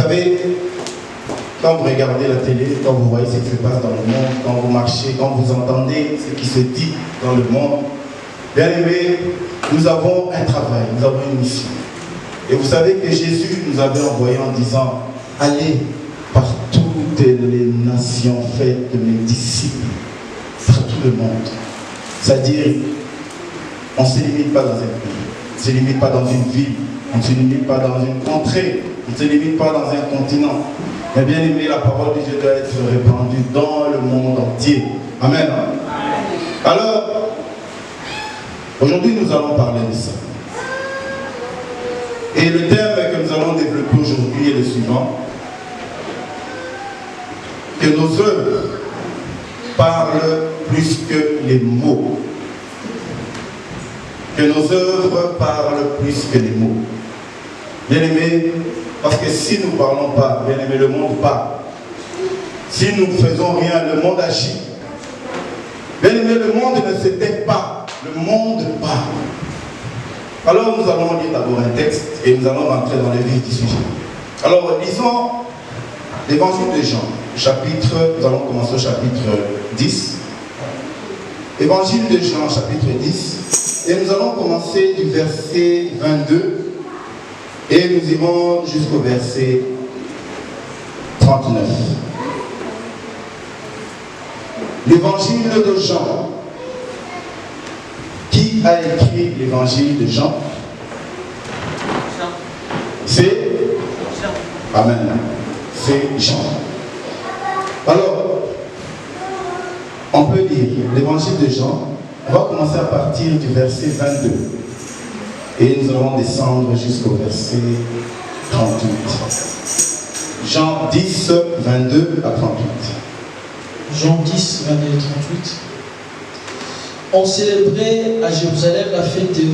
savez, quand vous regardez la télé, quand vous voyez ce qui se passe dans le monde, quand vous marchez, quand vous entendez ce qui se dit dans le monde, bien aimés, nous avons un travail, nous avons une mission. Et vous savez que Jésus nous avait envoyé en disant, allez par toutes les nations, faites de mes disciples, par tout le monde. C'est-à-dire, on ne se limite pas dans un pays, on ne se limite pas dans une ville, on ne se limite pas dans une contrée, on ne se limite pas dans un continent. Mais bien aimé, la parole de Dieu doit être répandue dans le monde entier. Amen. Alors, aujourd'hui nous allons parler de ça. Et le thème que nous allons développer aujourd'hui est le suivant. Que nos œuvres parlent plus que les mots. Que nos œuvres parlent plus que les mots. Bien aimé, parce que si nous ne parlons pas, bien aimé, le monde parle. Si nous ne faisons rien, le monde agit. Bien aimé, le monde ne se tait pas, le monde parle. Alors nous allons lire d'abord un texte et nous allons rentrer dans le vif du sujet. Alors lisons l'évangile de Jean, nous allons commencer au chapitre 10. Évangile de Jean, chapitre 10. Et nous allons commencer du verset 22 et nous irons jusqu'au verset 39. L'évangile de Jean. Qui a écrit l'évangile de Jean? C'est Amen. C'est Jean. Alors, on peut lire l'évangile de Jean. On va commencer à partir du verset 22. Et nous allons descendre jusqu'au verset 38. Jean 10, 22 à 38. Jean 10, 22 et 38. On célébrait à Jérusalem la fête de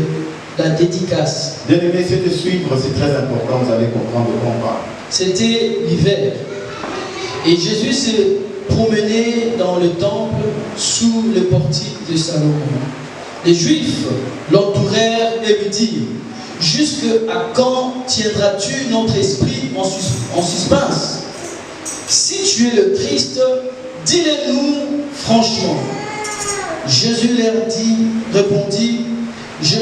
la dédicace. Bien aimé, c'est de suivre, c'est très important, vous allez comprendre de quoi on parle. C'était l'hiver. Et Jésus s'est promené dans le temple sous le portique de Salomon. Les Juifs l'entourèrent et lui dirent: jusqu'à quand tiendras-tu notre esprit en suspense? Si tu es le Christ, dis-le-nous franchement. Jésus leur répondit: je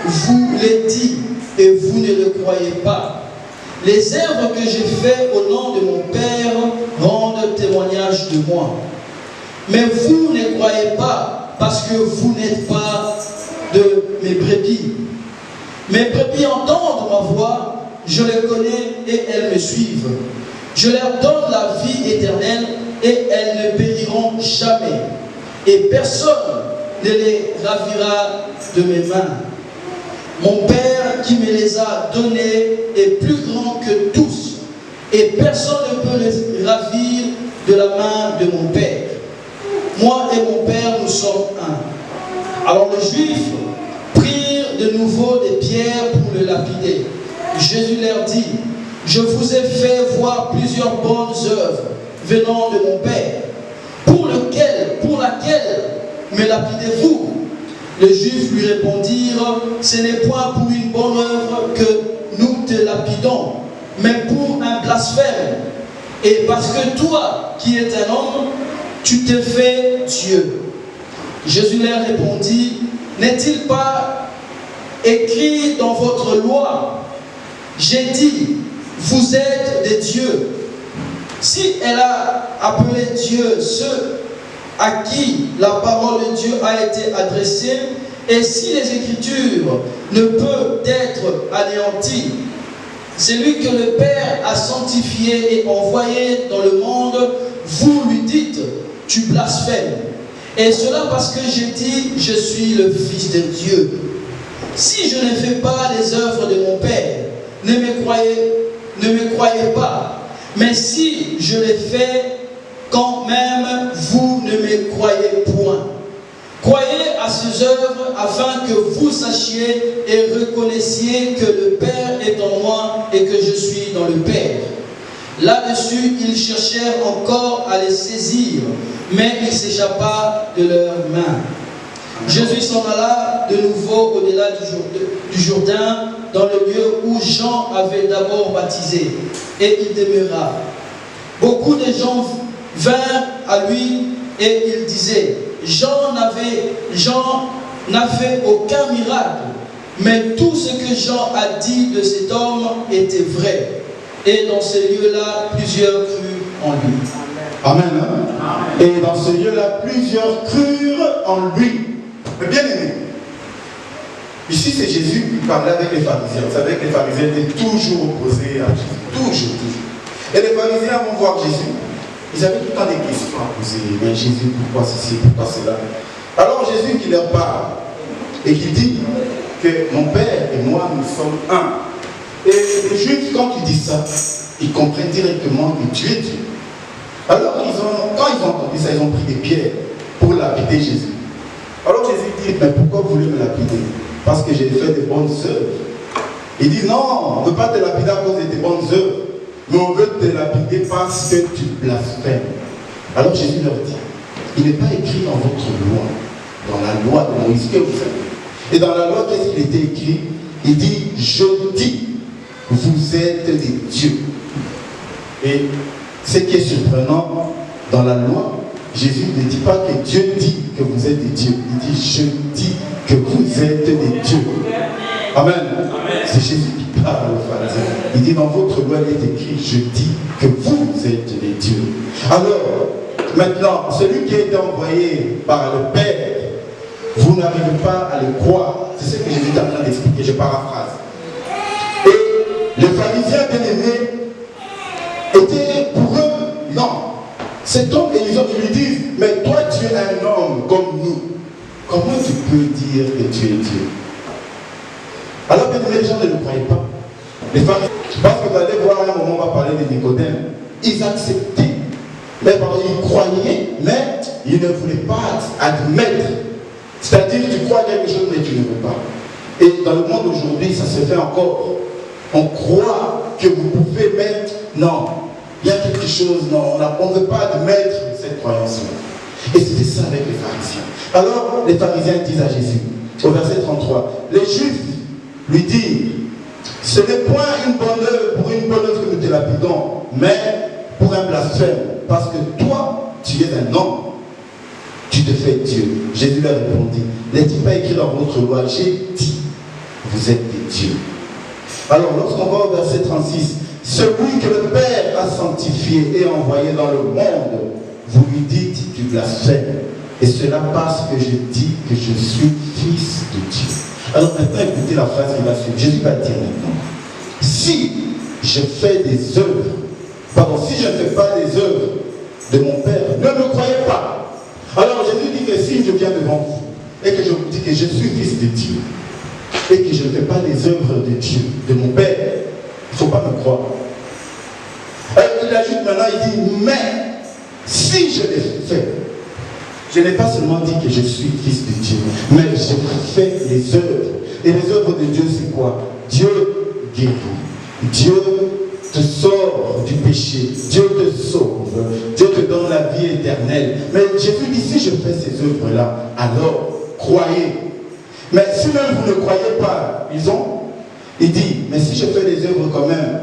vous l'ai dit et vous ne le croyez pas. Les œuvres que j'ai faites au nom de mon Père rendent témoignage de moi. Mais vous ne croyez pas parce que vous n'êtes pas de mes brebis. Mes brebis entendent ma voix, je les connais et elles me suivent. Je leur donne la vie éternelle et elles ne périront jamais. Et personne ne les ravira de mes mains. Mon Père qui me les a donnés est plus grand que tous, et personne ne peut les ravir de la main de mon Père. Moi et mon Père, nous sommes un. Alors les Juifs prirent de nouveau des pierres pour le lapider. Jésus leur dit: je vous ai fait voir plusieurs bonnes œuvres venant de mon Père. Pour laquelle me lapidez-vous? Les Juifs lui répondirent: ce n'est point pour une bonne œuvre que nous te lapidons, mais pour un blasphème. Et parce que toi, qui es un homme, tu te fais Dieu. Jésus leur répondit: n'est-il pas écrit dans votre loi? J'ai dit, vous êtes des dieux. Si elle a appelé Dieu ceux à qui la parole de Dieu a été adressée, et si les Écritures ne peuvent être anéanties, celui que le Père a sanctifié et envoyé dans le monde, vous lui dites: tu blasphèmes. Et cela parce que j'ai dit: je suis le Fils de Dieu. Si je ne fais pas les œuvres de mon Père, ne me croyez pas. Mais si je les fais, quand même vous ne me croyez point. Croyez à ces œuvres afin que vous sachiez et reconnaissiez que le Père est en moi et que je suis dans le Père. Là-dessus, ils cherchèrent encore à les saisir, mais il s'échappa de leurs mains. Jésus s'en alla de nouveau au-delà du Jourdain, dans le lieu où Jean avait d'abord baptisé, et il demeura. Beaucoup de gens vinrent à lui et il disait, Jean n'a fait aucun miracle, mais tout ce que Jean a dit de cet homme était vrai. Et dans ce lieu-là, plusieurs crurent en lui. Amen. Et dans ce lieu-là, plusieurs crurent en lui. Mais bien aimé, ici c'est Jésus qui parlait avec les pharisiens. Vous savez que les pharisiens étaient toujours opposés à Jésus. Toujours. Et les pharisiens vont voir Jésus. Ils avaient tout le temps des questions à poser. Mais Jésus, pourquoi ceci, pourquoi cela? Alors Jésus qui leur parle et qui dit que mon Père et moi, nous sommes un. Et les Juifs, quand ils disent ça, ils comprennent directement que Dieu est Dieu. Alors quand ils ont entendu ça, ils ont pris des pierres pour lapider Jésus. Alors Jésus dit, mais pourquoi vous voulez me lapider? Parce que j'ai fait des bonnes œuvres. Il dit, non, on ne veut pas te lapider à cause de tes bonnes œuvres, mais on veut te lapider parce que tu blasphèmes. Alors Jésus leur dit, il n'est pas écrit dans votre loi, dans la loi de Moïse que vous savez. Et dans la loi, qu'est-ce qu'il était écrit? Il dit, je dis, vous êtes des dieux. Et ce qui est surprenant, dans la loi, Jésus ne dit pas que Dieu dit que vous êtes des dieux. Il dit, je dis que vous êtes des dieux. Amen. C'est Jésus qui parle aux pharisiens. Il dit, dans votre loi, il est écrit, je dis que vous êtes des dieux. Alors, maintenant, celui qui a été envoyé par le Père, vous n'arrivez pas à le croire. C'est ce que Jésus est en train d'expliquer, je paraphrase. Et les pharisiens bien-aimés étaient pour eux, non. Cet homme, et ils lui disent, mais toi tu es un homme comme nous. Comment tu peux dire que tu es Dieu? Alors bien aimés, les gens ne le croyaient pas. Les pharisiens, parce que vous allez voir à un moment, on va parler de Nicodème, ils acceptaient, mais ils croyaient, mais ils ne voulaient pas admettre. C'est-à-dire, tu crois quelque chose, mais tu ne veux pas. Et dans le monde aujourd'hui, ça se fait encore. On croit que vous pouvez mettre, non, il y a quelque chose, non, on ne veut pas admettre cette croyance-là. Et c'était ça avec les pharisiens. Alors, les pharisiens disent à Jésus, au verset 33, les Juifs lui disent, ce n'est point une bonne œuvre, pour une bonne œuvre que nous te lapidons, mais pour un blasphème, parce que toi, tu es un homme. Tu te fais Dieu. Jésus leur répondit, n'est-il pas écrit dans votre loi, j'ai dit, vous êtes des dieux. Alors, lorsqu'on va au verset 36, celui que le Père a sanctifié et envoyé dans le monde, vous lui dites du blasphème. Et cela parce que je dis que je suis fils de Dieu. Alors maintenant, écoutez la phrase qui va suivre. Jésus va dire maintenant, si je fais des œuvres, si je ne fais pas des œuvres de mon Père, ne me croyez pas. Alors Jésus dit que si je viens devant vous et que je vous dis que je suis fils de Dieu et que je ne fais pas les œuvres de Dieu, de mon Père, il ne faut pas me croire. Il ajoute maintenant, il dit, mais si je les fais, je n'ai pas seulement dit que je suis fils de Dieu, mais je fais les œuvres. Et les œuvres de Dieu, c'est quoi? Dieu guérit. Dieu te sort du péché. Dieu te sauve. Dieu te donne la vie éternelle. Mais Jésus dit, si je fais ces œuvres-là, alors croyez. Mais si même vous ne croyez pas, il dit, mais si je fais les œuvres quand même,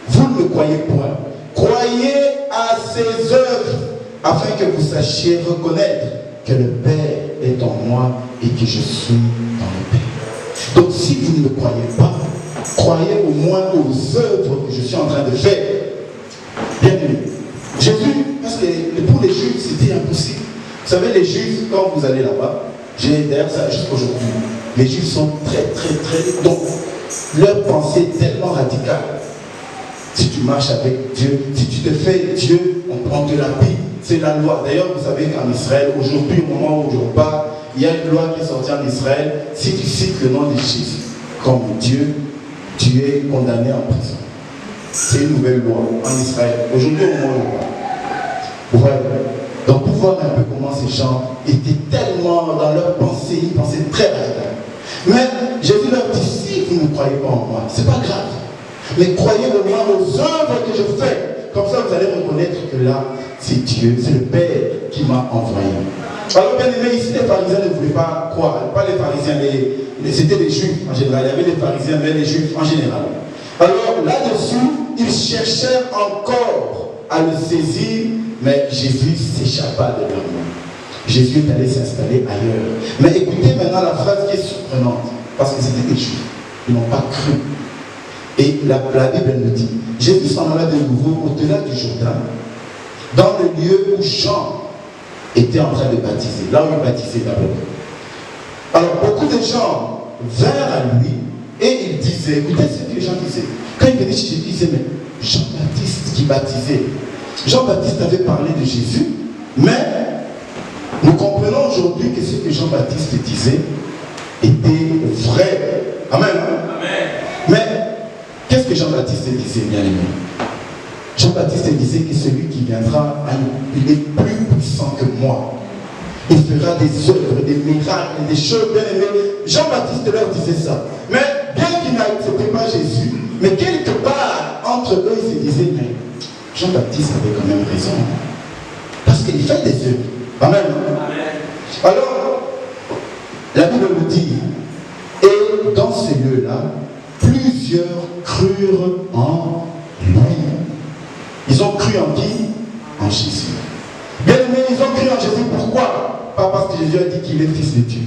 vous ne me croyez point. Croyez à ces œuvres, afin que vous sachiez reconnaître que le Père est en moi et que je suis dans le Père. Donc si vous ne me croyez pas, croyez au moins aux œuvres que je suis en train de faire. Bien aimé. Jésus, parce que pour les Juifs, c'était impossible. Vous savez, les Juifs, quand vous allez là-bas, j'ai d'ailleurs ça jusqu'aujourd'hui, les Juifs sont très, donc leur pensée est tellement radicale. Si tu marches avec Dieu, si tu te fais Dieu, on te lapide. C'est la loi. D'ailleurs, vous savez qu'en Israël, aujourd'hui, au moment où je parle, il y a une loi qui est sortie en Israël. Si tu cites le nom de Jésus comme Dieu, tu es condamné en prison. C'est une nouvelle loi en Israël. Aujourd'hui, au moment où je parle. Ouais. Donc, pour voir un peu comment ces gens étaient tellement dans leur pensée, ils pensaient très radicale. Mais Jésus leur dit, si vous ne croyez pas en moi, c'est pas grave. Mais croyez au moins aux œuvres que je fais. Comme ça, vous allez reconnaître que là, c'est Dieu, c'est le Père qui m'a envoyé. Alors bien aimé, ici les pharisiens ne voulaient pas croire, pas les pharisiens, c'était les juifs en général, il y avait les pharisiens mais les juifs en général. Alors là-dessus, ils cherchèrent encore à le saisir, mais Jésus s'échappa de leur main. Jésus est allé s'installer ailleurs. Mais écoutez maintenant la phrase qui est surprenante, parce que c'était des juifs, ils n'ont pas cru. Et la Bible nous dit, Jésus s'en alla de nouveau au-delà du Jourdain, dans le lieu où Jean était en train de baptiser, là où il baptisait d'abord. Alors beaucoup de gens vinrent à lui et ils disaient, écoutez ce que les gens disaient. Quand ils venaient chez Jésus, ils disaient, mais Jean-Baptiste qui baptisait. Jean-Baptiste avait parlé de Jésus, mais nous comprenons aujourd'hui que ce que Jean-Baptiste disait était vrai. Amen. Amen. Mais qu'est-ce que Jean-Baptiste disait, bien aimé? Jean-Baptiste disait que celui qui viendra, il est plus puissant que moi. Il fera des œuvres, des miracles, des choses bien aimées. Jean-Baptiste leur disait ça. Mais bien qu'il n'acceptait pas Jésus, mais quelque part, entre eux, ils se disaient, mais Jean-Baptiste avait quand même raison. Parce qu'il fait des œuvres. Amen. Amen. Alors, la Bible nous dit, et dans ces lieux-là, plusieurs crurent en lui. Ils ont cru en qui? En Jésus. Bien aimé, ils ont cru en Jésus. Pourquoi? Pas parce que Jésus a dit qu'il est fils de Dieu.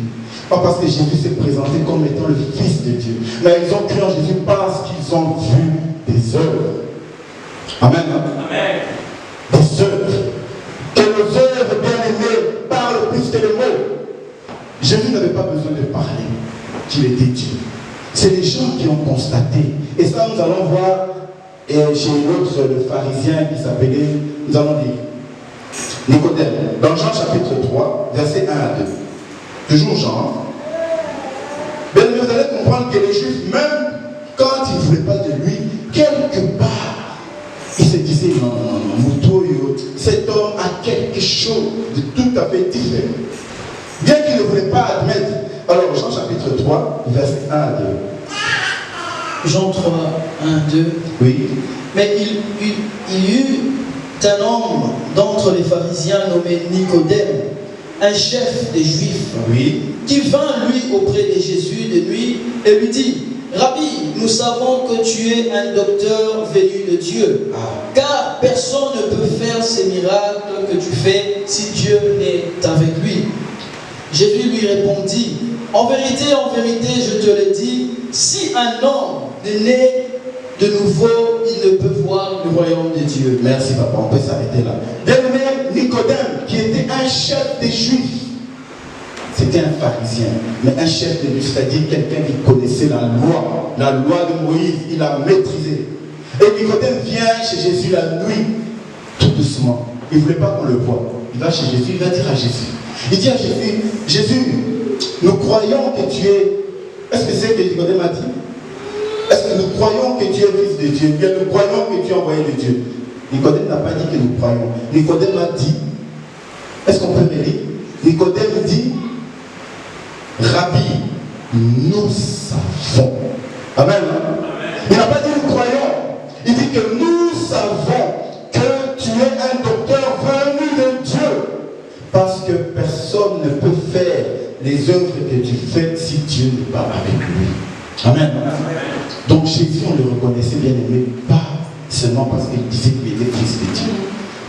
Pas parce que Jésus s'est présenté comme étant le fils de Dieu. Mais ils ont cru en Jésus parce qu'ils ont vu des œuvres. Amen. Amen. Des œuvres. Que nos œuvres, bien aimées, parlent plus que les mots. Jésus n'avait pas besoin de parler qu'il était Dieu. C'est les gens qui ont constaté. Et ça, nous allons voir chez l'autre, le pharisien qui s'appelait, nous allons lire, Nicodème, dans Jean chapitre 3, versets 1 à 2. Toujours Jean. Bien, vous allez comprendre que les Juifs, même quand ils ne voulaient pas de lui, quelque part, ils se disaient, non, cet homme a quelque chose de tout à fait différent. Bien qu'ils ne voulaient pas admettre. Alors, Jean chapitre 3, versets 1 à 2. Jean 3, 1, 2. Oui. Mais il y eut un homme d'entre les pharisiens nommé Nicodème, un chef des Juifs, oui, qui vint lui auprès de Jésus de nuit et lui dit, Rabbi, nous savons que tu es un docteur venu de Dieu, car personne ne peut faire ces miracles que tu fais si Dieu n'est avec lui. Jésus lui répondit, en vérité, je te le dis, si un homme est né de nouveau, il ne peut voir le royaume de Dieu. Merci papa, on peut s'arrêter là. Bien-aimé, Nicodème, qui était un chef des Juifs, c'était un pharisien, mais un chef des Juifs, c'est-à-dire quelqu'un qui connaissait la loi de Moïse, il a maîtrisé. Et Nicodème vient chez Jésus la nuit, tout doucement. Il ne voulait pas qu'on le voie. Il va chez Jésus, il va dire à Jésus. Il dit à Jésus, Jésus, nous croyons que tu es... Est-ce que c'est ce que Nicodème a dit? Est-ce que nous croyons que tu es fils de Dieu? Bien, nous croyons que tu es envoyé de Dieu. Nicodème n'a pas dit que nous croyons. Nicodème a dit, est-ce qu'on peut me lire? Nicodème dit, Rabbi, nous savons. Amen. Il n'a pas dit nous croyons. Il dit que nous savons que tu es un docteur venu de Dieu. Parce que personne ne peut faire les œuvres que tu fais si Dieu n'est pas avec lui. Amen. Donc Jésus, on le reconnaissait bien aimé, pas seulement parce qu'il disait qu'il était fils de Dieu.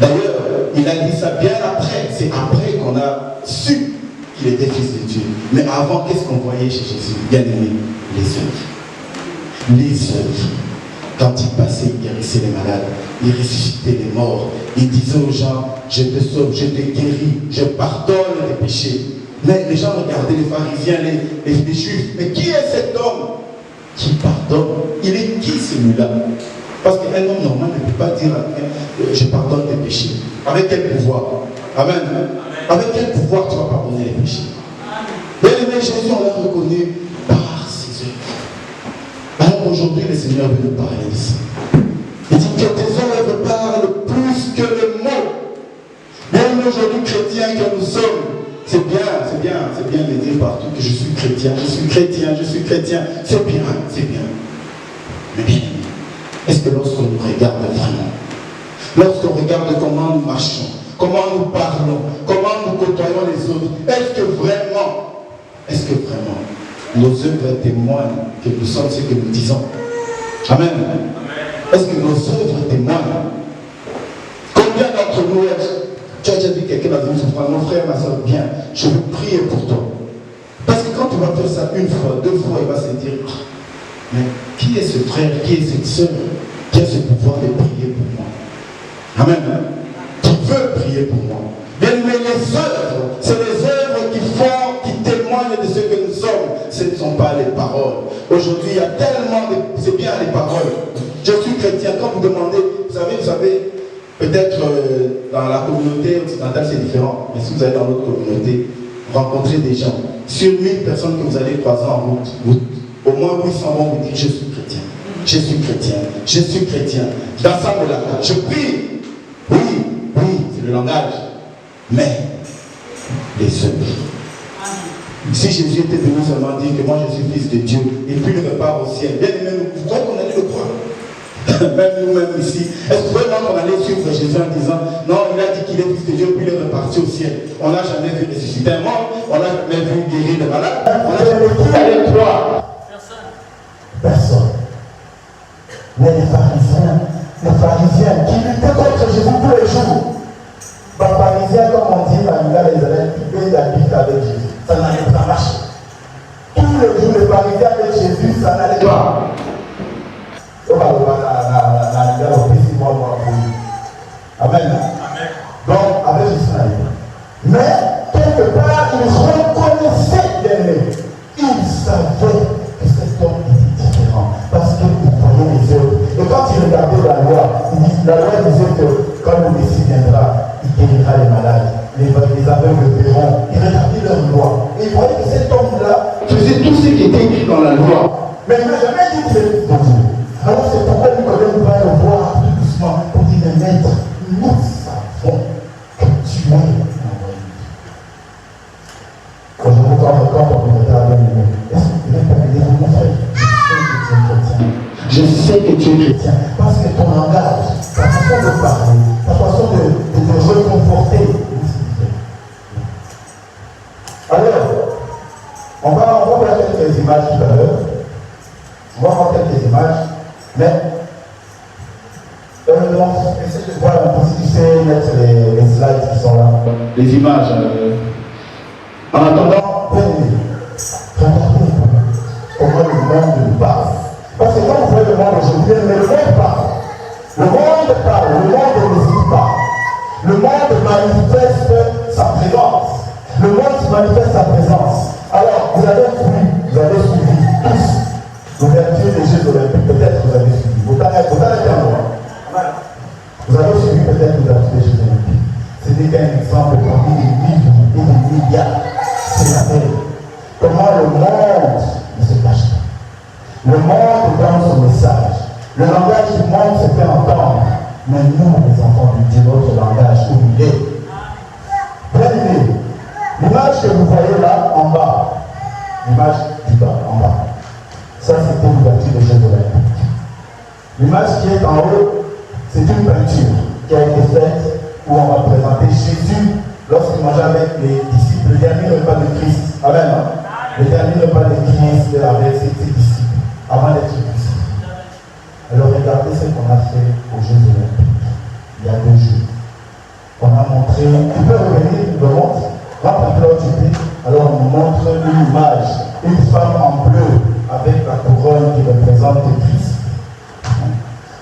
D'ailleurs, il a dit ça bien après. C'est après qu'on a su qu'il était fils de Dieu. Mais avant, qu'est-ce qu'on voyait chez Jésus? Bien aimé, les œuvres. Les œuvres. Quand il passait, il guérissait les malades, il ressuscitait les morts, il disait aux gens, je te sauve, je te guéris, je pardonne les péchés. Mais les gens regardaient les pharisiens, les juifs, mais qui est cet homme qui pardonne? Il est qui celui-là? Parce qu'un homme normal ne peut pas dire je pardonne tes péchés. Avec quel pouvoir? Amen. Avec quel pouvoir tu vas pardonner les péchés? Bien aimé, Jésus, on l'a reconnu par ses œuvres. Alors aujourd'hui, le Seigneur veut nous parler de ça. Il dit que tes œuvres parlent plus que le mot. Même aujourd'hui, chrétiens que nous sommes, c'est bien de dire partout que je suis chrétien. C'est bien. Mais bien, est-ce que lorsqu'on nous regarde vraiment, lorsqu'on regarde comment nous marchons, comment nous parlons, comment nous côtoyons les autres. Est-ce que vraiment nos œuvres témoignent que nous sommes ce que nous disons? Amen. Est-ce que nos œuvres témoignent? Combien d'entre nous, tu as déjà vu quelqu'un dans une souffrance, mon frère, ma soeur, bien, je veux prier pour toi. Parce que quand tu vas faire ça une fois, deux fois, il va se dire, mais qui est ce frère, qui est cette soeur qui a ce pouvoir de prier pour moi? Amen. Qui veut prier pour moi? Bien, mais les œuvres, c'est les œuvres qui témoignent de ce que nous sommes. Ce ne sont pas les paroles. Aujourd'hui, il y a tellement de... C'est bien les paroles. Je suis chrétien. Quand vous demandez, vous savez, peut-être dans la communauté occidentale, c'est différent. Mais si vous allez dans notre communauté, rencontrer des gens, sur 1000 personnes que vous allez croiser en route, au moins 800 vont vous dire, je suis chrétien. Je suis chrétien. Je suis chrétien. Dans ça, je prie. Oui, c'est le langage. Mais les œuvres. Si Jésus était venu seulement dire que moi je suis fils de Dieu et puis il repart au ciel, bien aimé, vous croyez qu'on allait le croire? Même nous-mêmes ici, est-ce que vraiment qu'on allait suivre Jésus en disant non, il a dit qu'il est fils de Dieu puis il est reparti au ciel? On n'a jamais vu ressusciter un mort, on n'a jamais vu guérir de malades, on n'a jamais vu qui allait croire? Personne. Mais les pharisiens qui luttaient contre Jésus tous les jours. Les pharisiens, comme on dit, les élèves qui habitent avec Jésus. Ça n'allait pas marcher. Tous les jours, les pharisiens avec Jésus, ça n'allait pas. Amen. Donc, avec Jésus, ça n'allait pas. Mais, quelque part, ils reconnaissaient l'ennemi. Ils savaient que cet homme était différent. Parce qu'ils voyaient les œuvres. Et quand ils regardaient la loi disait que quand le Messie viendra, il guérira les malades, les aveugles verront. Ils regardaient leur loi. Et ils voyaient que cet homme-là faisait tout ce qui était écrit dans la loi. Mais il n'a jamais dit qu'il était dans Dieu. Alors c'est pourquoi Nicodème va le voir tout doucement pour dire, mais maître, nous savons que tu es envoyé. Aujourd'hui, quand on est à l'ennemi, est-ce que vous pouvez pas me dire, mon frère, je sais que tu es chrétien. Parce que ton langage, ta façon de parler, ta façon de te reconforter. Alors, on va voir quelques images tout à l'heure. On va voir quelques images. Mais, essayez de voir un peu si tu sais mettre les slides qui sont là. Les images. En attendant, regardez comment le monde nous parle. Parce que quand vous voyez le monde aujourd'hui, mais le monde parle. Le monde parle, le monde n'hésite pas. Le monde manifeste sa présence. Le monde manifeste sa présence. Alors, vous avez suivi tous l'ouverture des Jeux Olympiques. Peut-être vous avez suivi. Vous avez un mois. Vous avez suivi peut-être l'ouverture des Jeux Olympiques. C'était qu'un exemple parmi les livres et les médias. C'est la veille. Comment le monde ne se cache pas. Le monde donne son message. Le langage du monde se fait entendre. Mais nous, les enfants de Dieu, notre langage, où il est. Prenez l'image que vous voyez là en bas. L'image du bas, en bas. Ça, c'était l'ouverture des Jeux Olympiques. L'image qui est en haut, c'est une peinture qui a été faite où on va présenter Jésus lorsqu'il mangeait avec les disciples. Le dernier repas de Christ. Amen. Hein? Le dernier repas de Christ avec ses disciples. Avant d'être crucifié. Alors regardez ce qu'on a fait aux Jeux Olympiques. Il y a 2 jours. On a montré, tu peux revenir, le montre, alors on nous montre une image, une femme en bleu avec la couronne qui représente Christ.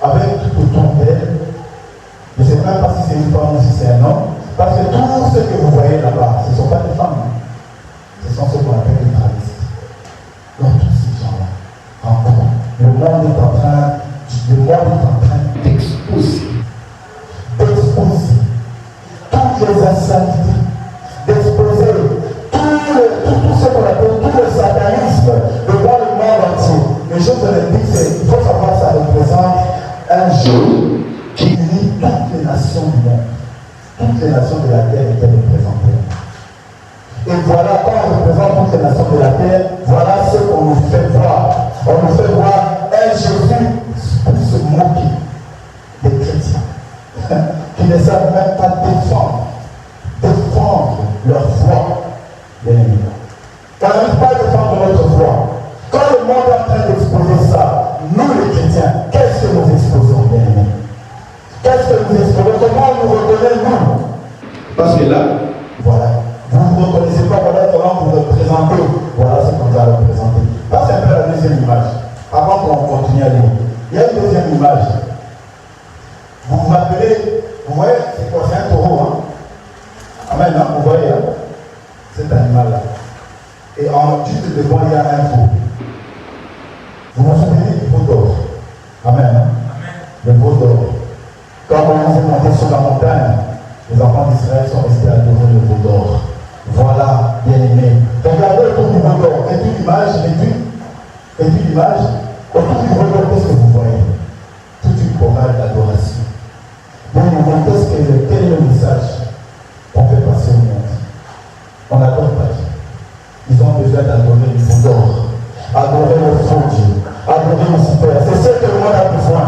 Avec tout autour d'elle, je ne sais même pas si c'est une femme ou si c'est un homme, parce que tout ce que vous voyez là-bas, ce ne sont pas des femmes, ce sont ceux qu'on appelle les travestis. Donc tous ces gens-là. Encore. Le monde est en train d'exposer toutes les insanités, d'exposer tout ce qu'on appelle tout le satanisme devant le monde entier. Les Jeux Olympiques, il faut savoir, ça représente un jeu qui unit toutes les nations du monde. Toutes les nations de la terre étaient représentées. Et voilà, quand on représente toutes les nations de la terre, voilà ce qu'on nous fait voir. On nous fait voir un Jésus pour se moquer des chrétiens qui ne savent même pas défendre leur foi, bien aimé. On n'arrive pas à défendre notre foi. Quand le monde est en train d'exposer ça, nous les chrétiens, qu'est-ce que nous exposons, bien aimé? Qu'est-ce que nous exposons? Comment on nous reconnaît, nous? Parce que là, voilà. Vous ne reconnaissez pas, voilà comment vous représentez. Voilà ce qu'on va représenter. Ça, c'est un peu la deuxième image. Avant qu'on continue à lire. Il y a une deuxième image. Vous vous appelez, vous voyez, c'est quoi? C'est un taureau, hein? Amen, hein? Vous voyez, hein? Cet animal-là. Et en juste devant, il y a un veau. Vous vous souvenez du veau d'or? Amen, hein? Amen. Le veau d'or. Quand on est monté sur la montagne, les enfants d'Israël sont restés à adorer le veau d'or. Voilà, bien aimé. Regardez autour du veau d'or. Et puis l'image, et puis l'image, autour du veau d'or, qu'est-ce que vous voyez? Toute une chorale d'adoration. Bien aimé, quel est le message qu'on fait passer au monde? On n'adore pas Dieu. Ils ont besoin d'adorer le veau d'or, adorer le faux Dieu, adorer le super. C'est ce que le monde a besoin.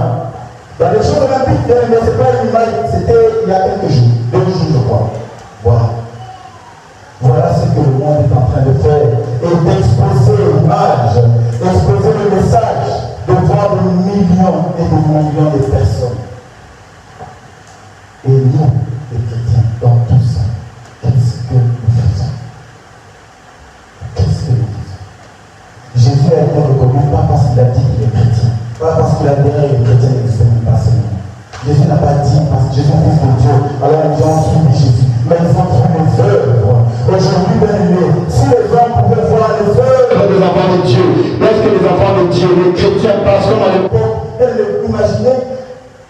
Dans les choses olympiques, mais ce n'est pas une image, c'était il y a quelques jours, 2 jours je crois. Voilà. Voilà ce que le monde est en train de faire. Et d'exposer l'image, exposer le message devant des millions et des millions de personnes. Et nous, les chrétiens, dans tout ça, qu'est-ce que nous faisons? Qu'est-ce que nous faisons? Jésus a été reconnu pas parce qu'il a dit qu'il est chrétien, pas parce qu'il a dit qu'il est chrétien et qu'il ne pas seulement. Jésus n'a pas dit parce que Jésus est fils de Dieu, alors les gens ont suivi Jésus, mais ils ont trouvé les œuvres. Aujourd'hui, bien aimé, si les gens pouvaient voir les œuvres des enfants de Dieu, lorsque les enfants de Dieu, les chrétiens, passent comme à l'époque, imaginez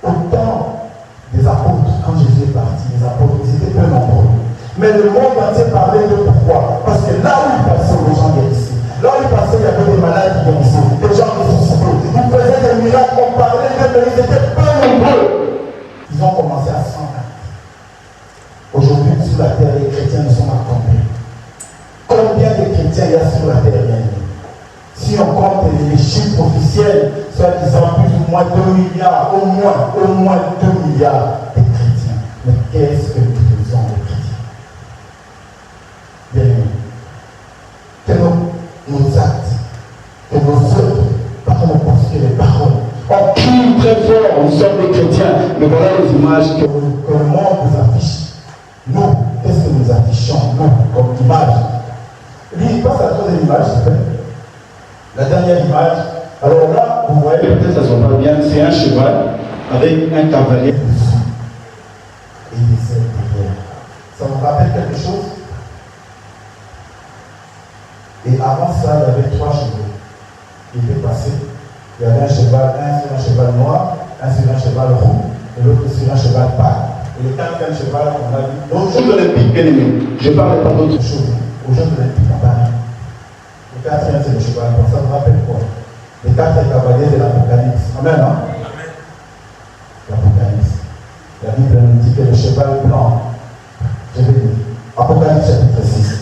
au temps des apôtres, quand Jésus est parti, les apôtres, ils étaient peu nombreux. Mais le monde entier parlait de pourquoi? Parce que là où il passait, les gens guérissaient. Là où il passait, il y avait des malades qui guérissaient, des gens ressuscités. Ils faisaient des miracles, on parlait d'eux, mais ils étaient peu nombreux. Ils ont commencé à 120. Aujourd'hui, sur la terre, les chrétiens ne sont pas combien? Combien de chrétiens il y a sur la terre, bien aimé? Si on compte les chiffres officiels, soit disant plus ou moins 2 milliards, au moins 2 milliards de chrétiens. Mais qu'est-ce que nous faisons les chrétiens? Bien aimé, que nos actes, que nos œuvres, pardon, parce que les paroles, on crie très fort, nous sommes des chrétiens, mais voilà les images que le monde nous affiche. Nous, qu'est-ce que nous affichons, nous, comme image? Lui, passe à toi de l'image, s'il te plaît. La dernière image, alors là, vous voyez, peut-être que ça ne se voit pas bien, c'est un cheval avec un cavalier dessus et des ailes derrière. Ça vous rappelle quelque chose? Et avant ça, il y avait 3 chevaux qui étaient passés. Il y avait un cheval, un sur un cheval noir, un sur un cheval roux, et l'autre sur un cheval pâle. Et le 4e cheval, on a vu. Aux Jeux olympiques, bien aimé, je ne parle pas d'autre chose. Aux Jeux olympiques, à Paris. Le 4e, c'est le cheval. Donc ça vous rappelle quoi? Les 4 cavaliers de l'Apocalypse. Amen, hein? L'Apocalypse. La Bible nous dit que le cheval blanc, je vais lire. Apocalypse chapitre 6.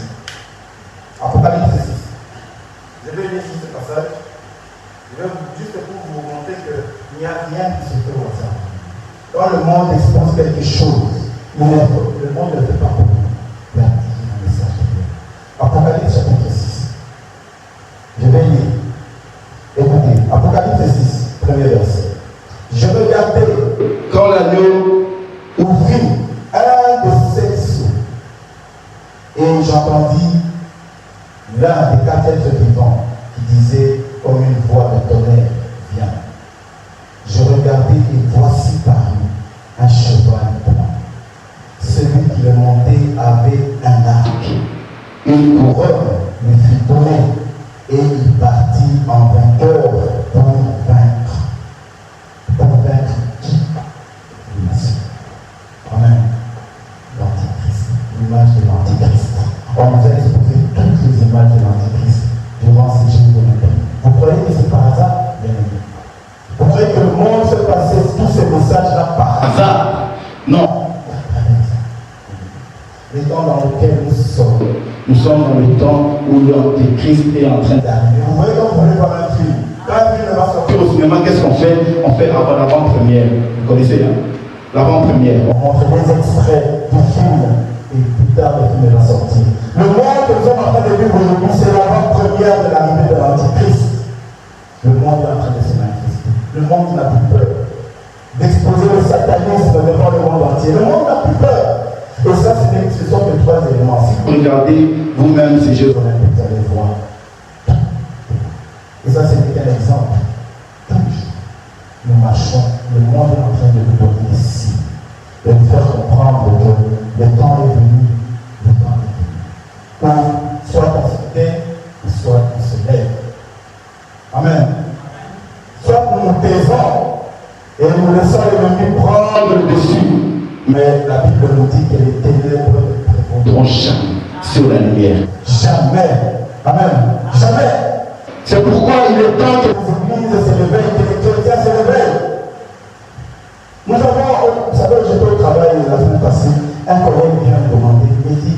Apocalypse 6. Je vais lire ici ce passage. Je vais juste pour vous montrer qu'il n'y a rien qui se fait au hasard. Quand le monde expose quelque chose, le monde ne le fait pas pour nous. Il y a un message de Dieu. Apocalypse chapitre 6. Je vais lire. Écoutez, Apocalypse 6, premier verset. Je regardais quand l'agneau ouvrit un de ses sceaux et j'entendis l'un des 4 êtres vivants qui disait comme une voix de tonnerre, viens. Je regardais et voici parmi un cheval blanc. Celui qui le montait avait un arc. Une couronne lui fut donnée et il partit en vainqueur pour vaincre. Pour vaincre qui? Les nations. Amen. L'Antichrist. L'image de l'Antichrist. On nous a exposé toutes les images de l'Antichrist durant ces jours de l'Antichrist. Vous croyez que c'est par hasard? Bien aimé. Vous croyez que le monde fait passer tous ces messages-là par hasard? Non. Les temps dans lesquels nous sommes dans le temps où l'Antéchrist est en train d'arriver. Vous voyez quand vous voulez voir un film, quand un film va sortir au cinéma, qu'est-ce qu'on fait? On fait l'avant-première. Vous connaissez, hein? L'avant-première. On montre des extraits du film et plus tard le film va sortir. lumière de l'arrivée de l'Antichrist, le monde est en train de se manifester. Le monde n'a plus peur d'exposer le satanisme devant le monde entier. Le monde n'a plus peur. Et ça, ce sont les trois éléments. Si vous regardez vous-même ces Jeux olympiques, vous allez voir. Et ça, c'est qu'un exemple. Nous marchons, le monde est en train de nous donner des signes, de nous faire comprendre que le temps est venu, le temps est venu. Ou soit on se tait, ou soit on se lève. Amen. Soit nous nous taisons et nous laissons l'ennemi prendre le dessus. Mais la Bible nous dit que les ténèbres ne prévaudront jamais sur la lumière. Jamais. Amen. Jamais. C'est pourquoi il est temps que les églises se réveillent, que les chrétiens se réveillent. Nous avons, vous savez, j'étais au travail la semaine passée, un collègue vient me demander, il me dit,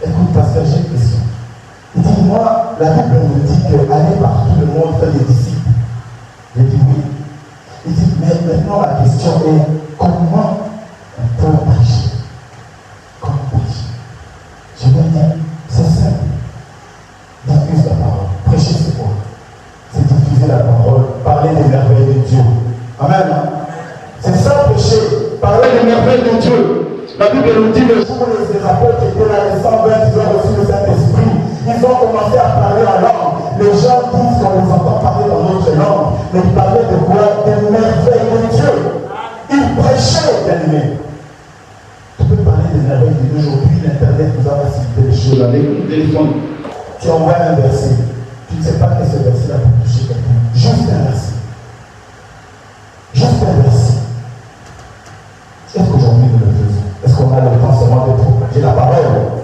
écoute pasteur, j'ai une question. Il dit, moi, la Bible nous dit qu'aller partout le monde fait des disciples. J'ai dit oui. Il dit, mais maintenant la question est, comment on peut prêcher? Comment prêcher? Je lui ai dit, c'est simple. Diffuse la parole. Prêcher, c'est quoi? C'est diffuser la parole, parler des merveilles de Dieu. Amen. C'est ça, prêcher, parler des merveilles de Dieu. La Bible nous dit le jour où les apôtres étaient là, les 120, ils ont reçu le Saint-Esprit. Ils ont commencé à parler en langue. Les gens disent qu'on les entend parler dans notre langue. Mais ils parlaient de quoi? Des merveilles de Dieu. Ils prêchaient, bien aimés. Tu peux parler des merveilles de Dieu. Aujourd'hui, l'Internet nous a facilité les choses. Avec le téléphone, tu envoies un verset. Tu ne sais pas que ce verset-là peut toucher quelqu'un. Juste un verset. Juste un verset. Est-ce qu'aujourd'hui nous le faisons? Est-ce qu'on a le temps seulement de propager la parole?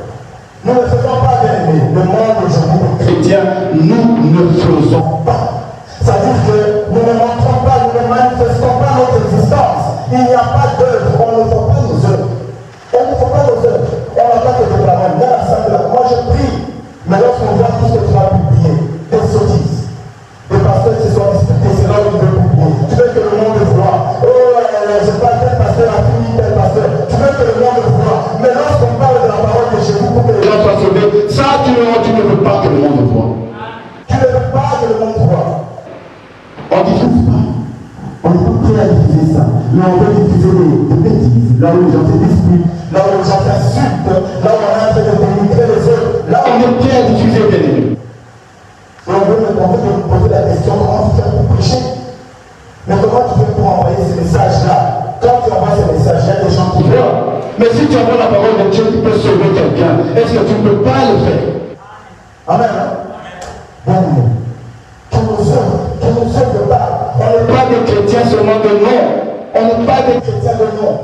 Nous ne faisons pas, bien aimés. Le monde aujourd'hui, les chrétiens, nous ne faisons pas. C'est-à-dire que nous ne montrons pas, nous ne manifestons pas notre existence. Il n'y a pas d'œuvre. On ne fait pas nos œuvres. On ne fait pas nos œuvres. On n'a pas de déclaration. Dans la salle de la... Moi, je prie. Mais lorsqu'on voit tout ce que tu as publié, des sottises, des pasteurs qui se sont disputés, c'est là où tu veux publier. Tu veux que le monde le voit. Oh, je parle tel pasteur a fini tel pasteur. Tu veux que le monde le voit. Mais lorsqu'on parle de la parole de chez vous pour que les gens soient sauvés, ça, tu ne veux pas que le monde le voit. Tu ne veux pas que le monde voit. On ne diffuse pas. On n'est pas prêt à diffuser ça. Mais on veut diffuser des bêtises. Là où les gens se disputent, là où les gens s'insultent, là où on est en train de dénigrer les autres. Là, on est prêt à diffuser des ennemis. Et on veut nous poser la question, comment tu fais pour prêcher? Mais comment tu fais pour envoyer ces messages-là? Quand tu envoies ces messages, il y a des gens qui voient. Mais si tu envoies la parole de Dieu qui peut sauver quelqu'un, est-ce que tu ne peux pas le faire? Amen. Bon, que nous œuvres de pas. On n'est pas des chrétiens seulement de nom. On n'est pas des chrétiens de nom.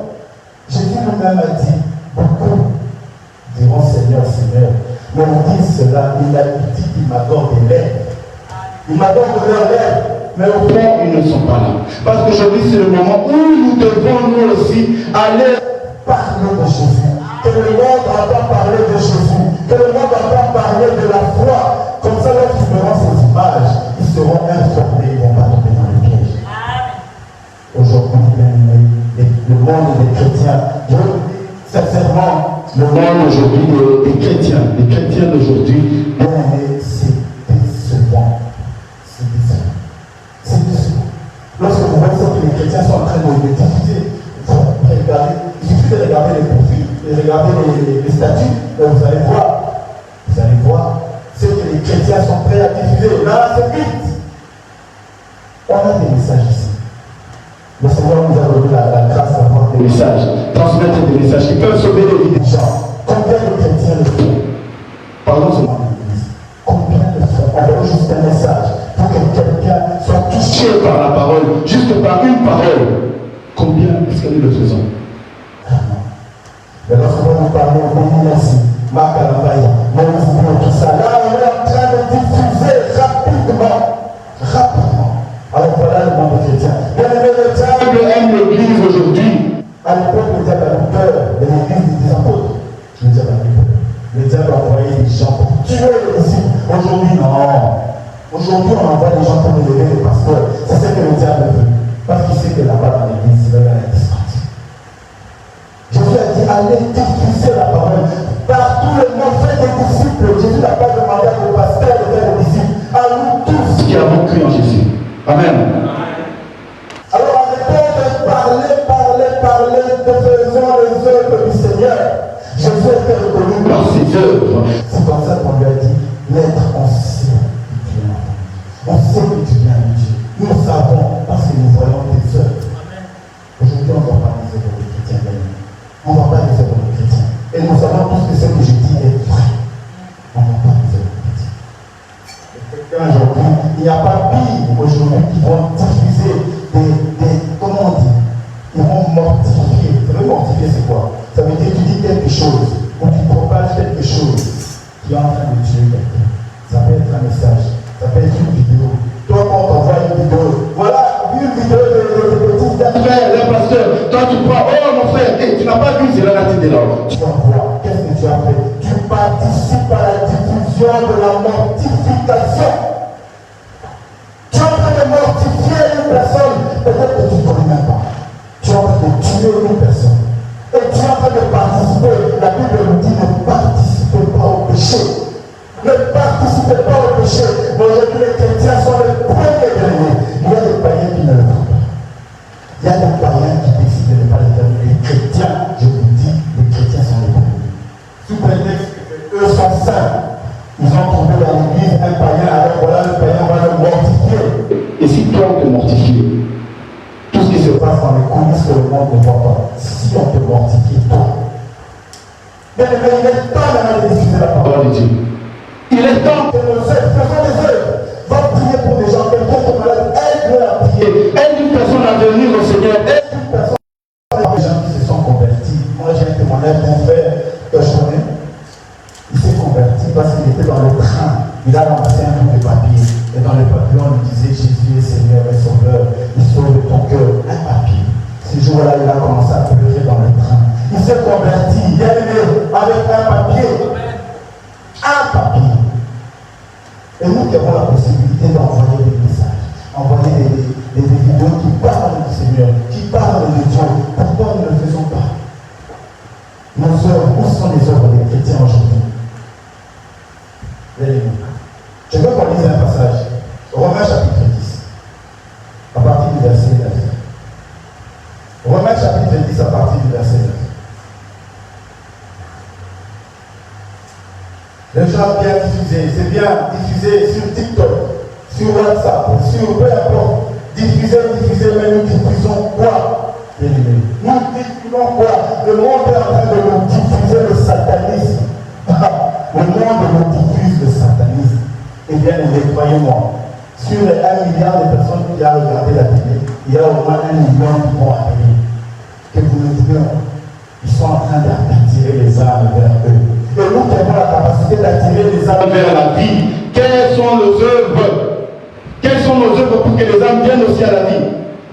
Jésus lui-même a dit, beaucoup diront Seigneur, Seigneur. Mais on dit cela, il a dit qu'il m'adore des lèvres. Il m'adore de leurs lèvres. Mais au fond, ils ne sont pas là. Parce qu'aujourd'hui, c'est le moment où nous devons nous aussi aller parler de Jésus. Que le monde entend parler de Jésus. Que le monde entend parler de la foi. Comme ça, lorsqu'ils verront ces images, ils seront informés, ils ne vont pas tomber dans le piège. Aujourd'hui, le monde des chrétiens, sincèrement, le monde aujourd'hui des chrétiens d'aujourd'hui, c'est décevant. C'est décevant. C'est décevant. Lorsque vous voyez que les chrétiens sont en train de diffuser, il suffit de regarder les profils, de regarder les statuts, et vous allez voir ce que les chrétiens sont prêts à diffuser. Là, c'est vite. On a des messages ici. Le Seigneur nous a donné la grâce d'avoir des messages, transmettre des messages qui peuvent sauver les vies des gens. Combien de chrétiens le font? Parlons seulement de l'Église. Combien le font? Envoyons juste un message pour que quelqu'un soit touché par la parole, juste par une parole. Combien est-ce que nous le faisons? Mais lorsque nous parlons de merci, Marc Alavaï, tout ça, là on est en train de diffuser rapidement. Alors voilà le monde chrétien. Bien aimé, le diable aime l'église aujourd'hui. À l'époque, le diable a eu peur de l'église des apôtres. Le diable a eu peur. Le diable a envoyé des gens pour tuer les disciples. Aujourd'hui, non. Aujourd'hui, on envoie des gens pour élever les pasteurs. C'est ce que le diable veut. Parce qu'il sait que là-bas dans l'église, il va y avoir la distraction. Jésus a dit, allez diffuser la parole. Partout le monde fait des disciples. Jésus n'a pas demandé aux pasteurs de faire reconnu par ses œuvres. C'est comme ça qu'on lui a dit, l'être, on sait que tu es entendu. On sait que tu viens de Dieu. Nous le savons parce que nous voyons tes œuvres. Aujourd'hui, on ne va pas les œuvres des chrétiens, on ne va pas les œuvres des chrétiens. Et nous savons tous que ce que je dis est vrai. On ne va pas les œuvres des chrétiens. Aujourd'hui, il n'y a pas pire aujourd'hui qui vont diffuser comment on dit, ils vont mortifier. Vous savez, mortifier, c'est quoi? Ça veut dire que tu dis quelque chose, ou tu propages quelque chose qui est en train de tuer quelqu'un. Ça peut être un message, ça peut être une vidéo. Toi, quand on t'envoie une vidéo, voilà, une vidéo de petits frères, les pasteurs, toi tu crois, oh mon frère, hey, tu n'as pas vu, c'est la nature de l'homme. Tu vas voir, qu'est-ce que tu as fait? Tu participes à la diffusion de la mortification. Tu es en train de mortifier une personne, peut-être que tu ne connais même pas. Tu es en train de tuer une personne. Et tu es en train de participer. La Bible nous dit ne participez pas au péché. Ne participez pas au péché. Mais aujourd'hui, les chrétiens sont les premiers derniers. Il y a des païens qui ne le font pas. Il y a des païens qui décident de ne pas le faire. Les chrétiens, je vous dis, les chrétiens sont les premiers. Sous prétexte qu'eux sont saints. Ils ont trouvé dans l'église un païen, alors voilà, le païen va le mortifier. Et si toi on te mortifie, tout ce qui se passe dans les coulisses que le monde ne voit pas, si on te mortifie, toi. Mais il est temps maintenant de diffuser la parole de Dieu. Il est temps que nous faisons des œuvres. Va prier pour des gens, quelqu'un qui est malade, aide-le à prier. Aide une personne à venir au Seigneur. Aide une personne à venir. Les gens qui se sont convertis. Moi j'ai un témoignage d'un frère que je connais. Il s'est converti parce qu'il était dans le train. Il a ramassé un bout de papier. Et dans le papier, on lui disait Jésus est Seigneur et Sauveur. Il sauve ton cœur. Un papier. Ce jour-là, il a commencé à pleurer dans le train. Il s'est converti. Il est venu avec un papier. Un papier. Et nous qui avons la possibilité d'envoyer des messages, envoyer des vidéos qui parlent du Seigneur, qui parlent de Dieu, pourquoi nous ne le faisons pas? Nos œuvres, où sont les œuvres des chrétiens aujourd'hui? Je veux qu'on lise un passage. Romains chapitre 10. À partir du verset 9. Romains chapitre 10 à partir du verset 9. Les gens bien diffusés, c'est bien diffusé sur TikTok, sur WhatsApp, sur peu importe. Diffuser, mais nous diffusons quoi? Nous diffusons quoi? Le monde est en train de nous diffuser le satanisme. Le monde nous diffuse le satanisme. Eh bien, croyez-moi, sur les 1 milliard de personnes qui ont regardé la télé, il y a au moins 1 million qui vont appeler. Que vous le dites, ils sont en train d'attirer les âmes vers eux. Et nous qui avons la capacité d'attirer les âmes vers la vie, quelles sont nos œuvres? Quelles sont nos œuvres pour que les âmes viennent aussi à la vie?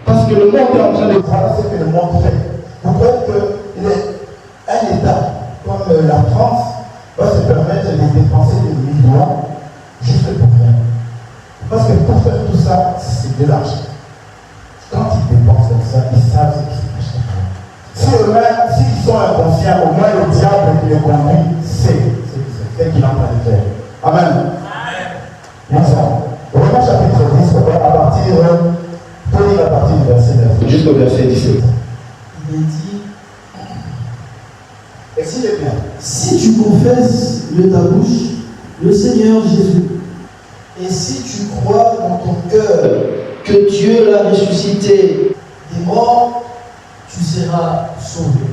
Parce que le monde est en train de voir ce que le monde fait. Vous croyez qu'un État comme la France va se permettre de dépenser des millions juste pour rien? Parce que pour faire tout ça, c'est de l'argent. Quand ils dépensent comme ça, ils savent ce qui se passe. Si eux-mêmes, s'ils sont inconscients, au moins le diable qui les conduit, c'est ce qu'il est en train de faire. Amen. Amen. Romains chapitre 10, à partir du verset 9 jusqu'au verset 17. Il est dit, Exilez bien. Si tu confesses de ta bouche le Seigneur Jésus, et si tu crois dans ton cœur que Dieu l'a ressuscité des morts, tu seras sauvé.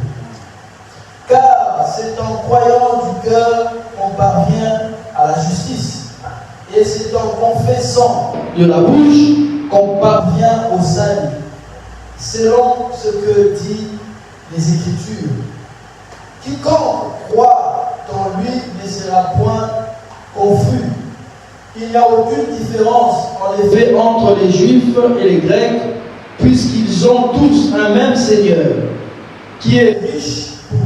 Car c'est en croyant du cœur qu'on parvient à la justice. Et c'est en confessant de la bouche qu'on parvient au salut, selon ce que disent les Écritures. Quiconque croit en lui ne sera point confus. Il n'y a aucune différence en effet entre les Juifs et les Grecs, puisqu'ils ont tous un même Seigneur, qui est riche pour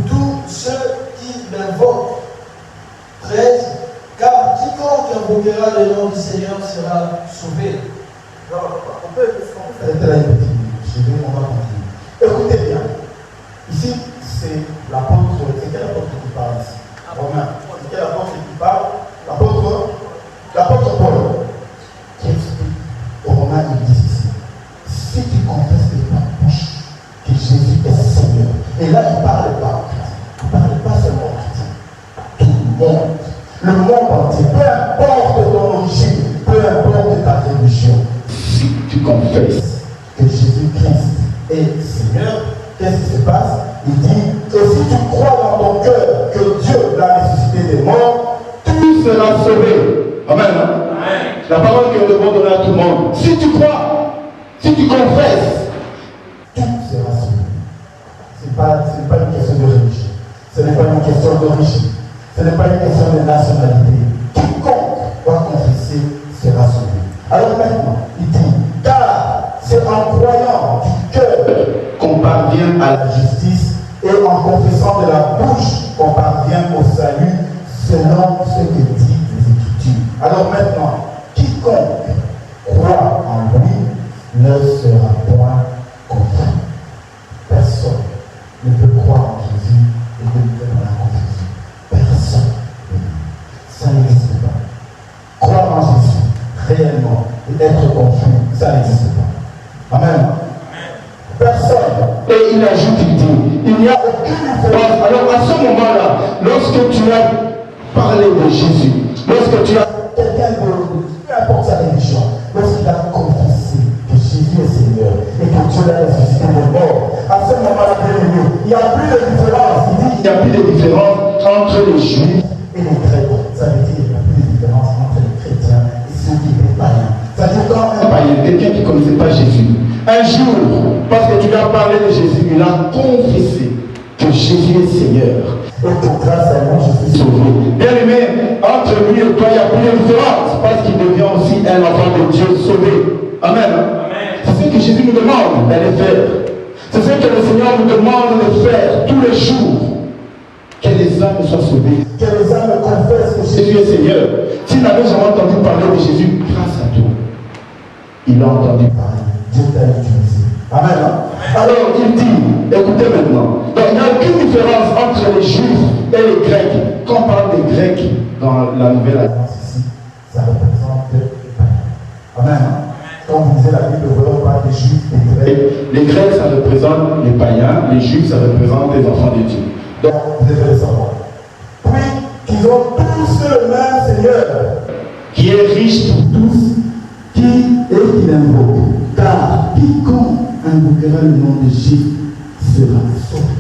tous ceux qui l'invoquent. 13. Car quiconque invoquera le nom du Seigneur sera sauvé. On peut arrêter là une petite minute. On va continuer. Écoutez bien. Ici, c'est l'apôtre. C'est quel apôtre qui parle ici? Romain. C'est quel apôtre qui parle? L'apôtre Paul. Qui explique aux Romains, il dit ici. Si tu confesses de ta bouche que Jésus est Seigneur, et là il parle pas. sauvé. Amen. La parole que nous devons donner à tout le monde. Si tu crois, si tu confesses, tout sera sauvé. Ce n'est pas une question de religion. Ce n'est pas une question d'origine. Ce n'est pas une question de nationalité. Quiconque doit confesser sera sauvé. Alors maintenant, il dit, car c'est en croyant du cœur qu'on parvient à la justice et en confessant de la bouche qu'on parvient au salut selon ce que dit les Écritures. Alors maintenant, quiconque croit en lui ne sera point condamné. Personne ne peut croire en Jésus et demeurer dans la confusion. Personne. Ça n'existe pas. Croire en Jésus réellement et être confus, ça n'existe pas. Amen. Personne. Et il ajoute, il dit, il n'y a aucune différence. Alors à ce moment-là, lorsque tu as parlé de Jésus, lorsque tu as quelqu'un de peu importe sa religion, lorsqu'il a confessé que Jésus est Seigneur et que Dieu l'a ressuscité des morts, à ce moment-là, il n'y a plus de différence. Il dit qu'il n'y a plus de différence entre les Juifs et les Grecs. Ça veut dire qu'il n'y a plus de différence entre les chrétiens et ceux qui étaient païens. C'est-à-dire quand un païen, quelqu'un qui ne connaissait pas Jésus, un jour, parce que tu lui as parlé de Jésus, il a confessé que Jésus est Seigneur. Et que grâce à lui, je suis sauvé. Bien aimé, entre lui et toi, il n'y a plus de différence, parce qu'il devient aussi un enfant de Dieu sauvé. Amen. C'est ce que Jésus nous demande d'aller faire. C'est ce que le Seigneur nous demande de faire tous les jours. Que les âmes soient sauvées. Que les âmes confessent que Jésus est Seigneur. S'il n'avait jamais entendu parler de Jésus, grâce à toi, il a entendu parler. Dieu t'a utilisé. Amen. Alors il dit, écoutez maintenant, donc il n'y a aucune différence entre les Juifs et les Grecs. Quand on parle des Grecs dans la Nouvelle Alliance ici, ça représente les païens. Amen. Quand vous lisez la Bible, on parle des Juifs, des Grecs. Les Grecs, ça représente les païens, les Juifs, ça représente les enfants de Dieu. Donc, vous devez le savoir. Puis, qu'ils ont tous le même Seigneur, qui est riche pour tous, qui l'invoque. Car quiconque invoquera le nom de Jésus sera sauvé.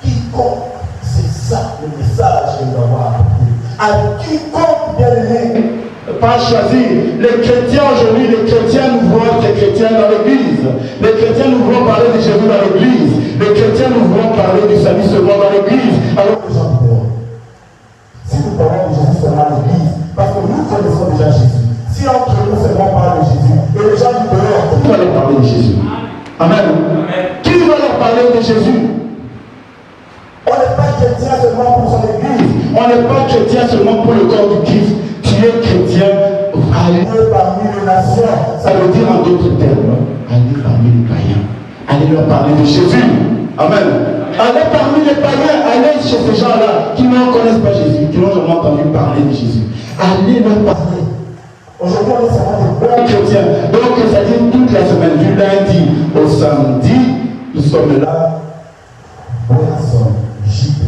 Quiconque, c'est ça le message que nous avons apporté. À quiconque, bien aimé, pas choisir. Les chrétiens aujourd'hui, les chrétiens nous voient des chrétiens dans l'église. Les chrétiens nous voient parler de Jésus dans l'église. Les chrétiens nous voient parler du salut seulement dans l'église. Alors les gens du dehors, si nous parlons de Jésus seulement dans l'église, parce que nous connaissons déjà Jésus. Si entre nous seulement parle de Jésus, et les gens du dehors, qui va leur parler de Jésus? Amen. Qui va leur parler de Jésus? On n'est pas chrétien seulement pour son église. On n'est pas chrétien seulement pour le corps du Christ. Tu es chrétien, aller parmi les nations. Ça veut dire en d'autres termes, aller parmi les païens. Allez leur parler de Jésus. Amen. Allez parmi les païens, allez chez ces gens-là qui ne connaissent pas Jésus, qui n'ont jamais entendu parler de Jésus. Allez leur parler. Aujourd'hui, on est seulement des bons chrétiens. Donc, c'est-à-dire toute la semaine, du lundi au samedi, nous sommes là. Wilson, JP,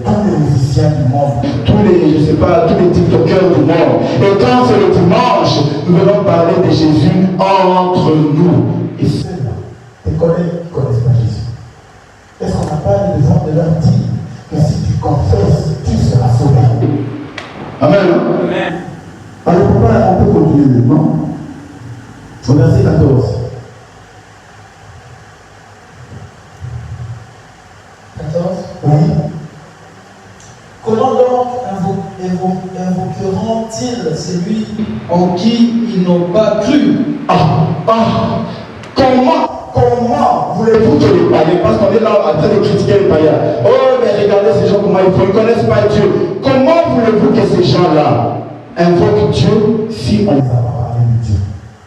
tous les musiciens du monde, tous les tiktokers du monde. Et quand c'est le dimanche, nous venons parler de Jésus entre nous. Et ceux-là, qui ne connaissent pas Jésus. Est-ce qu'on n'a pas besoin de leur dire que si tu confesses, tu seras sauvé? Amen. Amen. Alors, on peut continuer maintenant. Au verset 14. 14. Oui. Comment donc invoqueront-ils celui en qui ils n'ont pas cru? Comment voulez-vous que les païens, parce qu'on est là en train de critiquer les païens, oh mais regardez ces gens comment ils font, ils ne connaissent pas Dieu. Comment voulez-vous que ces gens-là invoquent Dieu si on ne les a pas parlé de Dieu?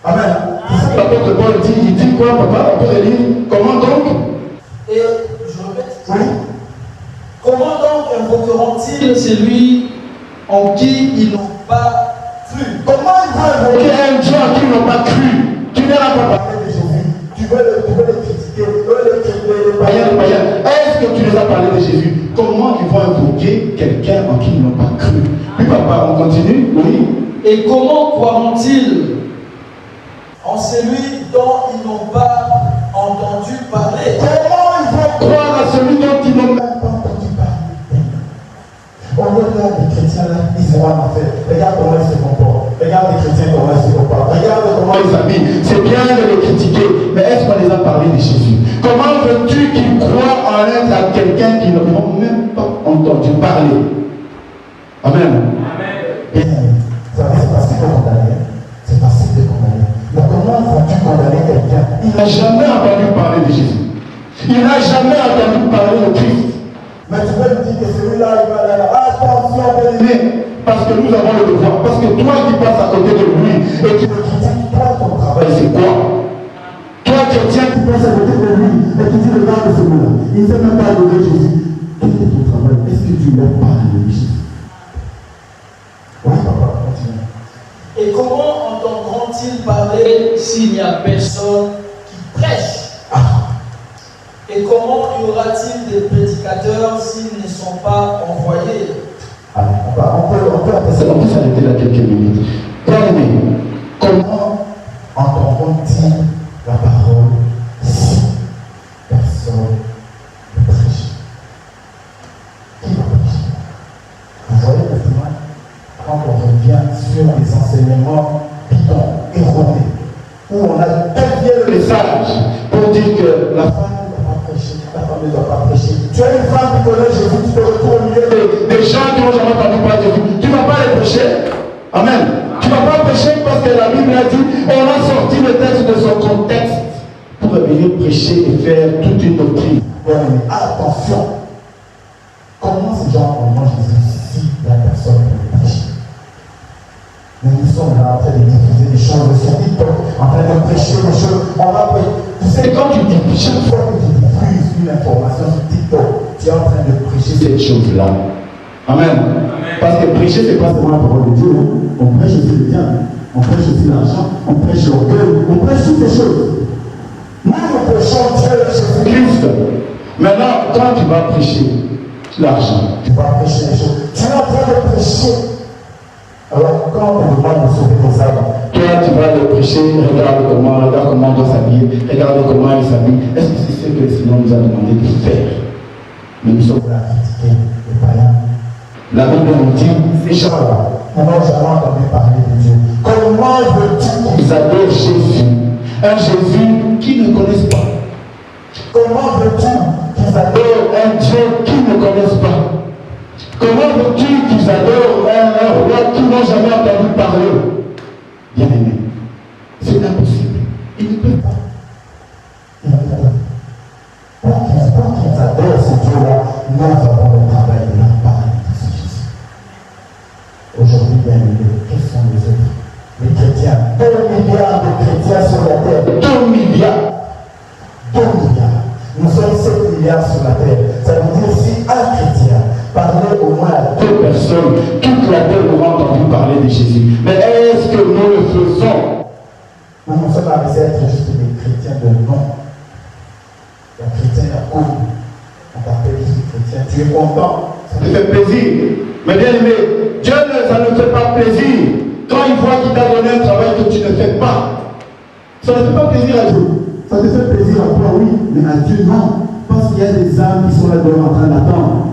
Amen. C'est ça que l'apôtre Paul dit. Il dit quoi, papa? On peut le lire. Comment donc? Et je répète. Oui. Comment donc invoqueront-ils celui en qui ils n'ont pas cru? Comment ils vont invoquer un Dieu en qui ils n'ont pas cru? Tu n'as pas parlé de Jésus. Tu veux les critiquer, les païens. Est-ce que tu les as parlé de Jésus? Comment ils vont invoquer quelqu'un en qui ils n'ont pas cru? Oui, papa, on continue? Oui. Et comment croiront-ils en celui dont ils n'ont pas entendu parler? Comment ils vont croire à celui dont ils n'ont même pas entendu parler? On regarde les chrétiens là, ils ont en fait. Regarde comment ils se comportent. Regarde les chrétiens comment ils se comportent. Regarde comment ils s'habillent. C'est bien de les critiquer, mais est-ce qu'on les a parlé de Jésus? Comment veux-tu qu'ils croient en être à quelqu'un qui n'ont même pas entendu parler? Amen. Bien, vous savez, c'est facile de condamner. C'est facile de condamner. Mais comment vas-tu condamner quelqu'un? Il n'a jamais entendu parler de Jésus. Il n'a jamais entendu parler de Christ. Mais tu veux me dire que celui-là, il va aller là. Attention, bien-aimé, parce que nous avons le devoir. Parce que toi qui passes à côté de lui et qui le critiques, toi, ton travail, c'est quoi? Toi, chrétien, qui passes à côté de lui et qui dit regarde celui-là, il ne sait même pas adorer Jésus. Quel est ton travail? Est-ce que tu n'aimes pas le Jésus? Oui, papa, continue. Et comment entendront-ils parler s'il n'y a personne qui prêche? Et comment y aura-t-il des prédicateurs s'ils ne sont pas envoyés? On peut s'arrêter là quelques minutes. Bien-aimé, comment entendront-ils la parole si personne ne prêche? Qui va prêcher? Vous voyez maintenant, quand on revient sur les enseignements bidons, erronés, où on a dévié le message pour dire que la femme ta femme ne doit pas prêcher. Tu as une femme qui connaît Jésus, tu te retrouves au milieu des gens qui n'ont jamais entendu parler de Jésus. Tu ne vas pas les prêcher. Amen. Tu ne vas pas prêcher parce que la Bible a dit, on a sorti le texte de son contexte pour venir prêcher et faire toute une doctrine. Mais attention, comment ces gens comprennent Jésus si la personne peut prêcher? Nous sommes là en train de diffuser des choses sur TikTok, en train de prêcher des choses. On va prêcher. Tu sais, quand tu dis, chaque fois que tu diffuses une information sur TikTok, tu es en train de prêcher cette chose-là. Amen. Parce que prêcher, ce n'est pas seulement la parole de Dieu. On prêche aussi le bien, on prêche aussi l'argent, on prêche l'orgueil, on prêche toutes ces choses. Nous, nous prêchons Dieu, Jésus-Christ. Maintenant, quand tu vas prêcher l'argent, tu vas prêcher les choses. Tu es en train de prêcher. Alors, quand on demande de sauver nos âmes, toi, tu vas le prêcher, regarde comment on doit s'habiller, regarde comment il s'habille. Est-ce que c'est ce que le Seigneur nous a demandé de faire? Mais nous sommes là à critiquer les païens. La Bible nous dit, ces gens-là, ils n'ont jamais entendu parler de Dieu. Comment veux-tu qu'ils adorent Jésus? Un Jésus qu'ils ne connaissent pas. Comment veux-tu qu'ils adorent un Dieu qu'ils ne connaissent pas? Comment veux-tu qu'ils adorent un roi qu'ils n'ont jamais entendu parler? Bien aimé, c'est impossible. Ils ne peuvent pas. Ils ne peuvent pas. Pour qu'ils adorent ce Dieu-là, nous avons le travail de leur parler de ce Jésus. Aujourd'hui, bien aimé, quels sont les autres? Les chrétiens. 2 milliards de chrétiens sur la terre. 2 milliards. 2 milliards. Nous sommes 7 milliards sur la terre. Ça veut dire si un chrétien parlait au moins à 2 personnes, toute la terre aura entendu parler de Jésus. Mais est-ce que nous le faisons? Nous sommes arrivés à être juste des chrétiens de nom. Un chrétien à court. On t'appelle juste chrétien. Tu es content. Ça te fait plaisir. Mais bien aimé, Dieu ça ne fait pas plaisir. Quand il voit qu'il t'a donné un travail que tu ne fais pas, ça ne fait pas plaisir à Dieu. Ça te fait plaisir à toi, oui, mais à Dieu, non. Parce qu'il y a des âmes qui sont là dehors en train d'attendre.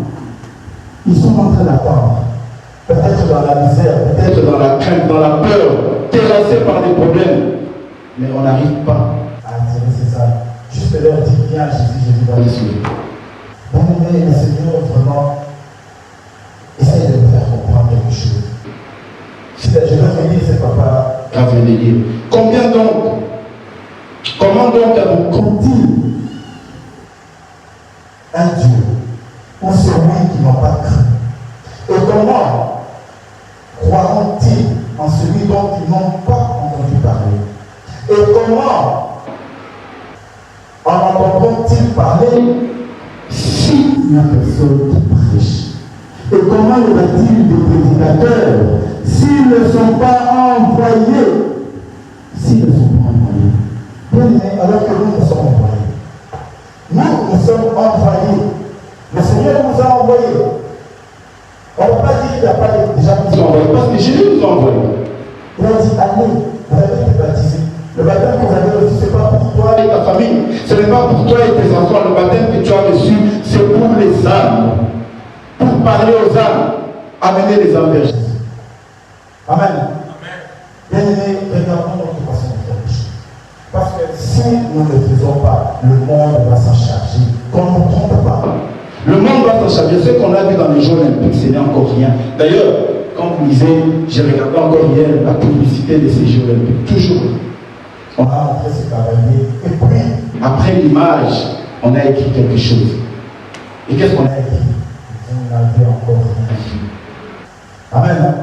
Ils sont en train d'attendre. Peut-être dans la misère, peut-être dans la crainte, dans la peur, terrassés par des problèmes. Mais on n'arrive pas à attirer ces âmes. Juste leur dire, viens Jésus va les suivre. Bon, mais le Seigneur, vraiment, essaye de me faire comprendre quelque chose. Si je veux venir, c'est papa qui vient de dire. Combien donc? Comment donc avons-ils un Dieu ou celui qui n'a pas cru? Et comment croiront-ils en celui dont ils n'ont pas entendu parler? Et comment en entendront-ils parler s'il n'y a personne qui prêche? Et comment y aura-t-il des prédicateurs s'ils ne sont pas envoyés? S'ils ne sont pas envoyés. Bien, alors que nous sommes envoyés. Nous sommes envoyés. Le Seigneur nous a envoyés. On ne va pas dire qu'il n'y a pas déjà qui nous ont envoyés, parce que Jésus nous a envoyés. Il a dit, allez, vous avez été baptisés. Le baptême que vous avez reçu, ce n'est pas pour toi et ta famille. Ce n'est pas pour toi et tes enfants. Le baptême que tu as reçu, c'est pour les âmes. Pour parler aux âmes. amener les âmes vers Jésus. Amen. Bien aimé, regardons notre façon de faire les choses. Parce que si nous ne le faisons pas, le monde va s'en charger. Qu'on ne nous trompe pas. Le monde va s'en charger. Ce qu'on a vu dans les Jeux Olympiques, ce n'est encore rien. D'ailleurs, quand vous lisez, j'ai regardé encore hier la publicité de ces Jeux Olympiques. Toujours. On a montré ce cavalier. Et puis, après l'image, on a écrit quelque chose. Et qu'est-ce qu'on a écrit? Vous n'avez encore rien vu. Amen.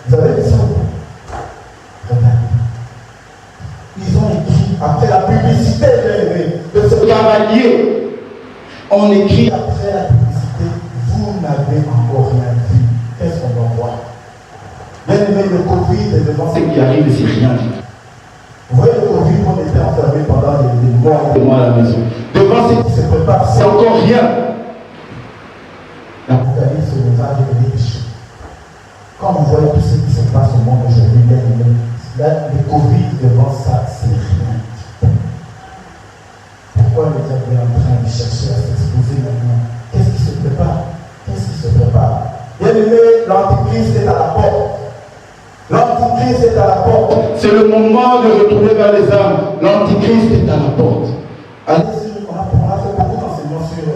Vous avez vu ça? Regardez. Ils ont écrit, après la publicité de ce cavalier, on écrit après la publicité, vous n'avez encore rien vu. Qu'est-ce qu'on doit voir? Bien aimé, le Covid est devant ce qui arrive, c'est rien du tout. Vous voyez le Covid, on était enfermé pendant des mois à la maison. Devant ce qui se prépare, c'est encore rien. L'Apocalypse nous a révélé des choses. Quand vous voyez tout ce qui se passe au monde aujourd'hui, bien aimé, là, le Covid devant ça, c'est rien. Pourquoi le diable est en train de chercher à s'exposer maintenant? Qu'est-ce qui se prépare? Qu'est-ce qui se prépare? Bien aimé, l'Antichrist est à la porte. L'Antichrist est à la porte. C'est le moment de retourner vers les âmes. L'Antichrist est à la porte. Allez-y, on a fait beaucoup d'enseignements sur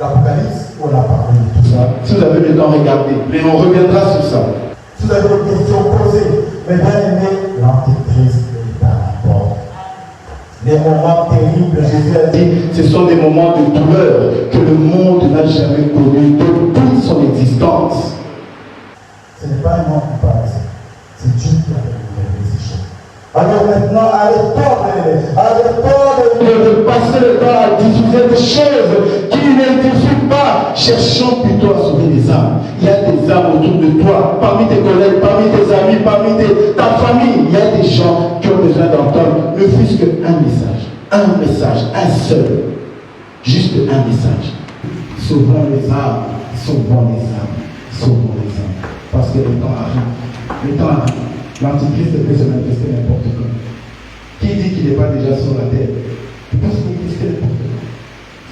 l'Apocalypse, où on a parlé de tout ça. Si vous avez le temps, regardez. Mais on reviendra sur ça. Si vous avez des questions, posées. Mais bien aimé, l'Antichrist est à la porte. Des moments terribles, Jésus a dit, ce sont des moments de douleur que le monde n'a jamais connus de toute son existence. Ce n'est pas un homme qui parle ça. C'est Dieu qui a révélé ces choses. Alors maintenant, arrêtons de passer le temps à diffuser des choses qui n'édifient pas. Cherchons plutôt à sauver des âmes. Il y a des âmes autour de toi, parmi tes collègues, parmi tes amis, parmi ta famille. Il y a des gens qui ont besoin d'entendre ne fût-ce qu'un message, un seul. Juste un message. Sauvons les âmes, sauvons les âmes, sauvons les âmes. Parce que le temps arrive. Le temps arrive. L'Antichrist peut se manifester n'importe quand. Qui dit qu'il n'est pas déjà sur la terre? Il peut se manifester n'importe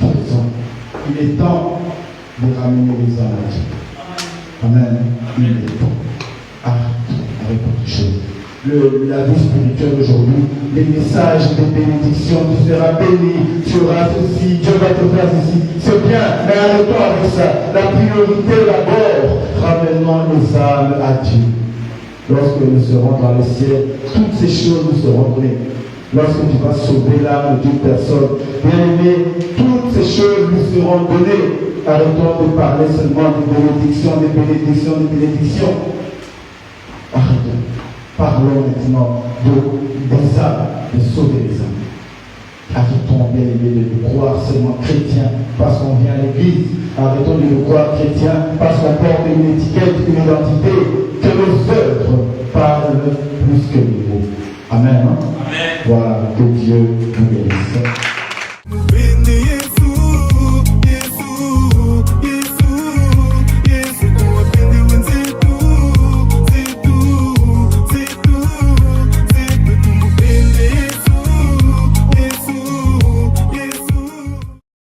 quand. Faisons. Il est temps de ramener les âmes à Dieu. Amen. Il est temps. Arrête avec autre chose. La vie spirituelle aujourd'hui, les messages de bénédiction, tu seras béni, tu auras ceci, Dieu va te faire ceci. C'est bien, mais arrêtons avec ça. La priorité d'abord, ramenons les âmes à Dieu. Lorsque nous serons dans le ciel, toutes ces choses nous seront données. Lorsque tu vas sauver l'âme d'une personne, bien aimé, toutes ces choses nous seront données. Arrêtons de parler seulement de bénédiction, de bénédiction, de bénédiction. Arrêtons. Parlons maintenant des âmes, de sauver les âmes. Arrêtons, bien aimé, de nous croire seulement chrétiens parce qu'on vient à l'église. Arrêtons de nous croire chrétiens parce qu'on porte une étiquette, une identité. Que nos œuvres parlent plus que nous. Amen. Amen. Voilà, que Dieu nous bénisse.